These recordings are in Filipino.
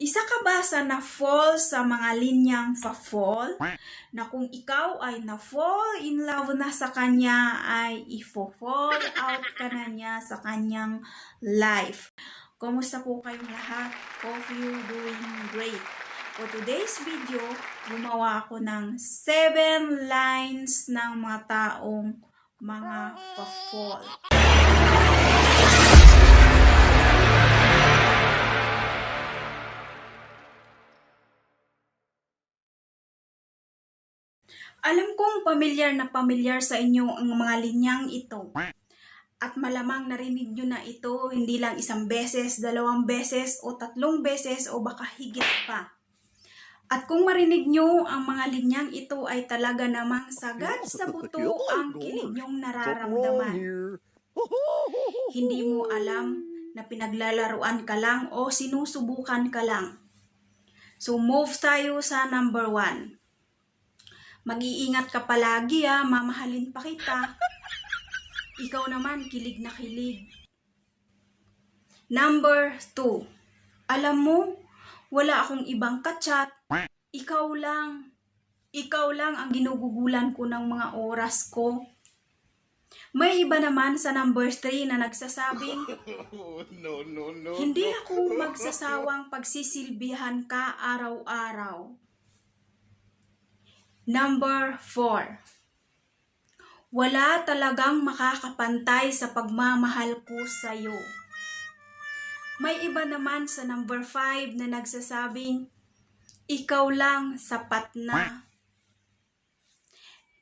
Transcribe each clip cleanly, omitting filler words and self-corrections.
Isa ka ba sa na-fall sa mga linyang fa-fall? Na kung ikaw ay na-fall in love na sa kanya ay ifo-fall out ka na niya sa kanyang life. Kumusta po kayong lahat? Hope you doing great. For today's video, gumawa ako ng 7 lines ng mga taong mga fa-fall. Alam kong pamilyar sa inyo ang mga linyang ito. At malamang narinig nyo na ito hindi lang isang beses, 2 beses o 3 beses o baka higit pa. At kung marinig nyo ang mga linyang ito ay talaga namang sagad sa buto ang kilig nyong nararamdaman. Hindi mo alam na pinaglalaruan ka lang o sinusubukan ka lang. So move tayo sa number 1. Mag-iingat ka palagi mamahalin pa kita. Ikaw naman, kilig na kilig. Number 2. Alam mo, wala akong ibang kachat. Ikaw lang. Ikaw lang ang ginugugulan ko ng mga oras ko. May iba naman sa number 3 na nagsasabing, hindi ako magsasawang pagsisilbihan ka araw-araw. Number 4. Wala talagang makakapantay sa pagmamahal ko sa'yo. May iba naman sa number 5 na nagsasabing, ikaw lang sapat na.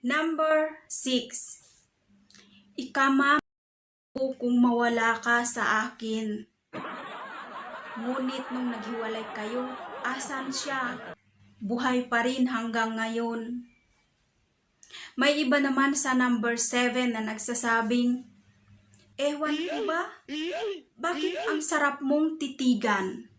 Number 6. Ikamama ko kung mawala ka sa akin. Ngunit nung naghiwalay kayo, asan siya? Buhay pa rin hanggang ngayon. May iba naman sa number 7 na nagsasabing, ewan ko ba? Bakit ang sarap mong titigan?